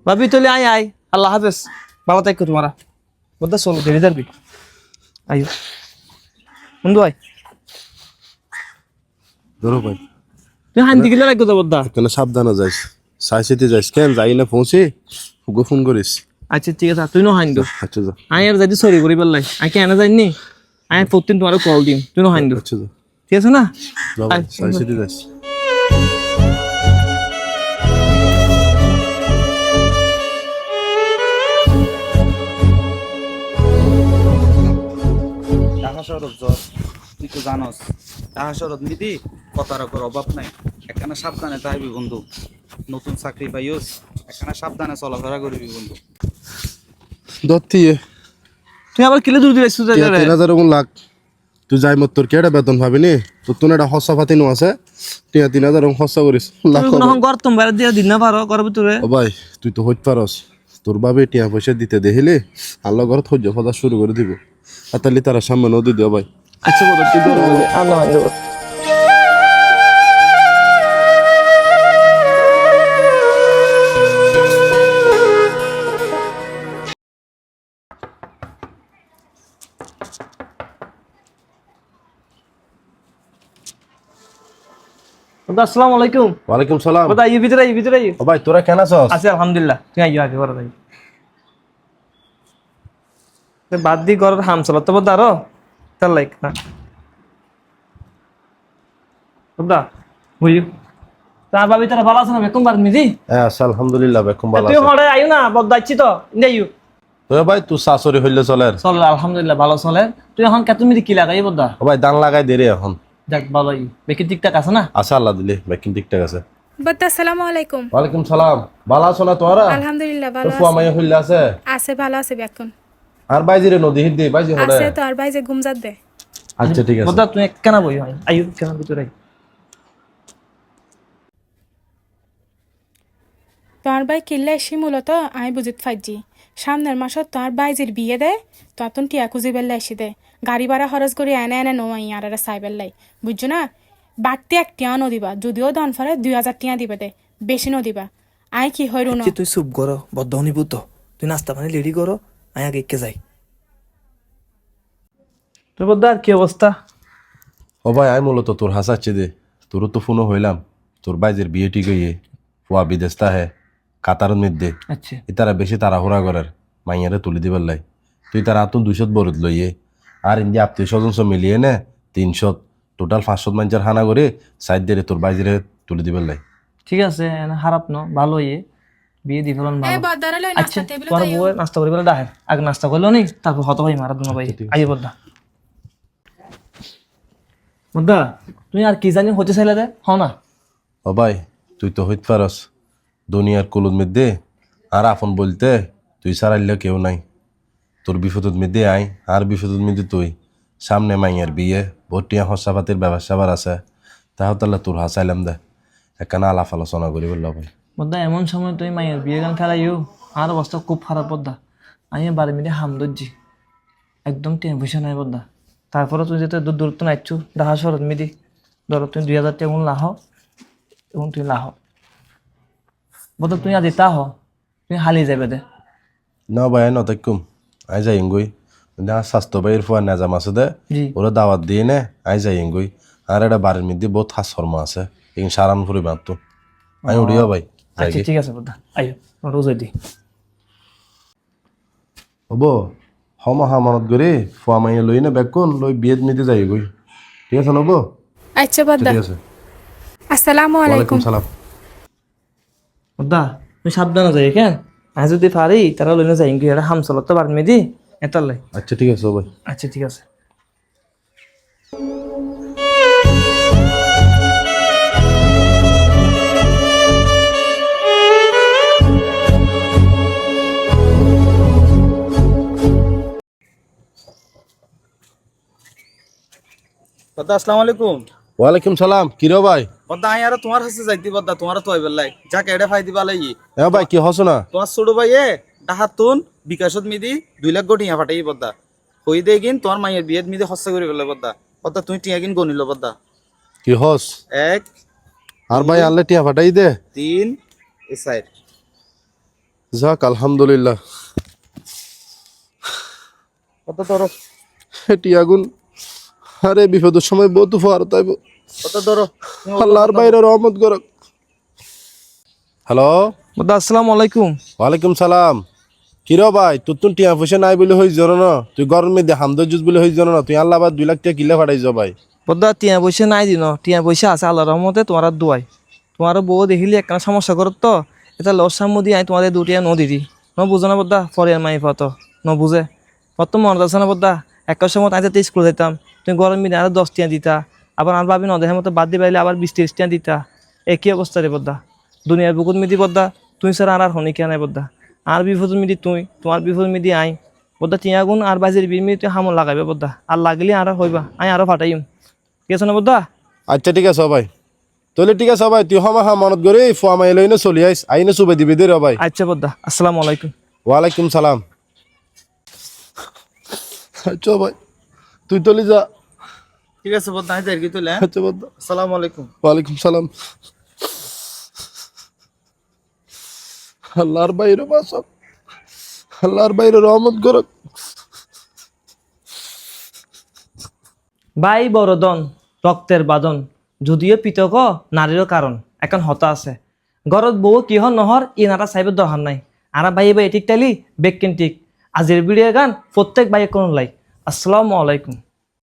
ভাবি তাহলে আয় আয়, আল্লাহ হাফেজ, ভালো থাকো তোমারা। বদ্দা চলো দেরি যাবি, আইও বন্ধু আয়। ধরো ভাই, তুই হান্তি গেলে রাখো তো বদ্দা। কেন সাবধানে যাইস, সাইসিতে যাইস, কেন যাই না পৌঁছে ওকে ফোন করিস। আচ্ছা ঠিক আছে, তুই নো হাইন্দো। আচ্ছা যা। আয় আর যাইতে সরি করি পারলাই, আয় কেন যাইনি, আয় প্রতিদিন তোমার কল দিম, তুই নো হাইন্দো। আচ্ছা যা, ঠিক আছে না? যা ভাই, সাইসিতে যাইস। ঢাকা শহর জ্বর, তুই তো জানস ঢাকা শহর নিদি কতারকর অভাব নাই। একখানা সাবধানে তাইবি বন্ধু, নতুন চাকরি পাইস একখানা সাবধানে চলাফেরা করবি বন্ধু। দত্তি তুই আবার কিলে দূর দিয়ে 3,000 লাখ তুই যাই মত তোর কেডা বেতন পাবিনি, তোর তো এটা হসা পাতি নো আছে, 3,000 হসা করিস লাখ। ঘর তোমার দিয়ে দিন না পারো করবি তোরে। ও ভাই তুই তো হইত পারস, তোর বাবে টিয়া পয়সা দিতে দেখিলে আল্লাহ ঘর থজ্য ফদা শুরু করে দিব। আর তাহলে তারা সামনে নদী দিও ভাই। আচ্ছা বলো তুই ধরে আল্লাহ হাইন্দো। আসসালামু আলাইকুম। ওয়ালাইকুম সালাম। বদা এই ভিতরে এই ভিতরে। ও ভাই তোরা কেন আছস? আছি আলহামদুলিল্লাহ, তুই আইও আগে করে যাই। বাদ দি ঘরের হাম চলা তো বদা আরো তার লাইক না বদা বুঝি। তা ভাবি তারা ভালো আছে না? বেকম বার মিজি। হ্যাঁ আচ্ছা আলহামদুলিল্লাহ বেকুম ভালো তুই আছে। হড়ে আইও না, বদা আইছি তো ইন্দাইও। তো ভাই তুই শাশুড়ি হইলে চলে। চল আলহামদুলিল্লাহ ভালো চলে। তুই এখন কে তুমি কি লাগাই বদা? ও ভাই দান লাগাই দেরি এখন। যাক ভালোই, বেকি ঠিকঠাক আছে না? আচ্ছা আল্লাহ দিলে বেকিন ঠিকঠাক আছে। বদ্দা আসসালামু আলাইকুম। ওয়ালাইকুম সালাম। ভালো আছো না তোরা? আলহামদুলিল্লাহ তোর ভালো ফুয়া আছে। মাইয়া হইলে আছে? আছে ভালো আছে বেকুন। আর বাইজিরে নদী হিদ দি বাইজি হড়ে। আছে তো আর ভাই যে ঘুমজাত দে। আচ্ছা ঠিক আছে। বদা তুই কেন বই হয় আইও কেন ভিতরে আই। তোমার ভাই কিল্লা এসি মূলত আমি বুঝিত ফাইজি সামনের মাসত তোমার বাইজির বিয়ে দে, তখন টিয়া খুঁজি বেল্লা এসি দে, গাড়ি ভাড়া খরচ করি এনে এনে নো আই আর সাই বেল্লাই বুঝছো না। বাড়তি 1 টিয়া নদিবা, যদিও দান ফরে 2,000 টিয়া দিবে দে, বেশি নদিবা। আই কি হইরু না। তুই চুপ করো বদ্ধ নিবুত, তুই নাস্তা পানি রেডি করো, আমি আগে একে যাই। তোর বদ্ধ আর কি অবস্থা? ও ভাই আমি মূলত তোর হাসাচ্ছি দে, তোরও তো ফোনও হইলাম, তোর বাইজের বিয়ে ঠিক হইয়ে ফুয়া বিদেশ তাহে কাতার মধ্যে। আচ্ছা ইতারা বেশি তাড়াহুড়া করার মাইয়ারে তুলি দিবার লাই। তুই তার আতুন 200 বরুদ লইয়ে আর ইন্দি আত্মীয় স্বজন সব মিলিয়ে নে 300, টোটাল 500 মানুষের হানা করে সাইড দিয়ে তোর বাইজেরে তুলি দিবার লাই। ঠিক আছে, খারাপ ন, ভালো ইয়ে বিয়ে দি ফেলন ভালো। বদ্দারে লই আচ্ছা নাস্তা টেবিলে তোর বউ নাস্তা করি বলে ডাহে, আগে নাস্তা করলো নি তারপর হত ভাই মারা দুনো ভাই আইয়ে বদ্দা। বদ্দা তুই আর কি জানি হতে চাইলে দে হ না। ও ভাই তুই তো হইতে পারস দুনিয়ার কুলুদ মধ্যে আর আপন বলতে তুই সারাইলে কেউ নাই। তোর বিপদত মধ্যে আই আর বিপদত মধ্যে তুই। সামনে মাইয়ার বিয়ে ভর্টিয়া হসাপাতির ব্যবসা আবার আছে, তাহলে তোর হাসাইলাম দে একখানা আলাপ আলোচনা করি বললো ভাই। বদ্দা এমন সময় তুই মাইয়ের বিয়ে গান খেলাইও, আর অবস্থা খুব খারাপ বদ্দা। আমি বাড়ি মিলে হাম ধরছি, একদম টেনশন নাই বদ্দা। তারপরে তুই যেতে দূর দূরত্ব নাইছু ঢাকা শহর মিদি, ধরো তুই 2,000 টাকা লাহ এবং তুই লাহ বদ্দা। তুই আজ তা হ, তুই হালি যাবে দে। না ভাই নতাকুম আই যাই গই স্বাস্থ্য ভাইয়ের ফুয়া নেজাম আছে দে, জি ওরা দাওয়াত দিয়ে নে আই যাই গই। আর এটা বাড়ির মধ্যে বহুত হাস শর্মা আছে, এই সারান ফুরি মাত্র আমি উড়িও ভাই। আচ্ছা ঠিক আছে বদ্দা, আইও রোজ দি হব হম হামানত করে ফুয়া মাইয়া লই না বেকুন লই বিয়েত নিতে যাই গই। ঠিক আছে নব? আচ্ছা বদ্দা ঠিক আছে। আসসালামু আলাইকুম। ওয়ালাইকুম সালাম। বদ্দা তুই সাবধানে যাই কেন, আমি যদি পারি তারা লইনে যাই কি এটা হাম চলত তো বার মেদি এটার লাই। আচ্ছা ঠিক আছে ভাই। আচ্ছা ঠিক আছে। বদ্দা আসসালামু আলাইকুম। ওয়ালাইকুম সালাম। কি রে ভাই? বদ্দা আমি আর তোমার কাছে যাইতি বদ্দা, তোমার তো হইবার লাই যাকে এটা ফাই দিবা লাই। এ ভাই কি হস না? তোমার ছোট ভাই ডাহাতুন বিকাশত মিদি 2 লাখ টিয়া ফাটাই বদ্দা, কই দে কিন তোমার মাইয়ের বিয়েত মিদি খরচা করে ফেলে বদ্দা। বদ্দা তুই টিয়া কিন গনিল বদ্দা। কি হস? 1 আর ভাই আনলে টিয়া ফাটাই দে। 3 এ 4 যাক আলহামদুলিল্লাহ। কত ধরো এটি আগুন, আরে বিপদের সময় বহুত উপহার তাইব। কত ধরো আল্লাহর বাইরে রহমত করক। হ্যালো, বদ্দা আসসালামু আলাইকুম। ওয়ালাইকুম সালাম। কিরো ভাই, তোর তো টিয়া পয়সা নাই বলে হয়েছ না? তুই গরমে দিয়ে হামদর জুস বলে হয়েছ না? তুই আল্লাহ আবার 2 লাখ টাকা কিলে ফাটাইছ ভাই। বদ্দা টিয়া পয়সা নাই দিন, টিয়া পয়সা আছে আল্লাহর রহমতে, তোমার দোয়াই। তোমার বউ দেখিলি একটা সমস্যা করত তো, এটা লস সাম্মদি আই তোমাদের দুটিয়া ন দিদি ন বুঝো না বদ্দা, পরে মাই ফত ন বুঝে কত মনে আছে না বদ্দা? একটা সময় আজ স্কুলে যেতাম, তুমি গরম মিলে আরো 10 টিয়া দিতা, আবার আর ভাবি নদেহের মতো বাদ দিয়ে পাইলে আবার 20-30 টিয়া দিতা। একই অবস্থা রে বদ্দা, দুনিয়ার বুকুত মিদি বদ্দা, তুই ছাড়া আর হনি কে নাই বদ্দা। আর বিপদ মিদি তুই, তোমার বিপদ মিদি আই বদ্দা। টিয়া গুণ আর বাজির বিল মিদি তুই হামল লাগাইবে বদ্দা, আর লাগলে আর হইবা, আই আরো ফাটাইম। ঠিক আছে না বদ্দা? আচ্ছা ঠিক আছে ভাই, তাহলে ঠিক আছে ভাই, তুই হমা মনত করে ফুয়া মাই লইনে চলি আইস, আইনে চুবে দিবি দে রে ভাই। আচ্ছা বদ্দা, আসসালামু আলাইকুম। ওয়ালাইকুম সালাম। আচ্ছা ভাই, তুই তলি যা। ঠিক আছে বদ্দা, আই যাই কি তুলে। আচ্ছা বদ্দা। আসসালামু আলাইকুম। ওয়ালাইকুম সালাম। আল্লাহর বাইরে বাসক, আল্লাহর বাইরে রহমত করক। বাই বড় দন, রক্তের বাদন, যদিও পিতক নারীরও কারণ এখন হতা আছে। ঘরত বউ কিহ নহর ই নারা চাইবে দরকার নাই। আরা ভাই এবার এটিক টাইলি বেক কেন্টিক। আজির ভিডিও গান প্রত্যেক বাইয়ে কোন লাই। আসসালামু আলাইকুম।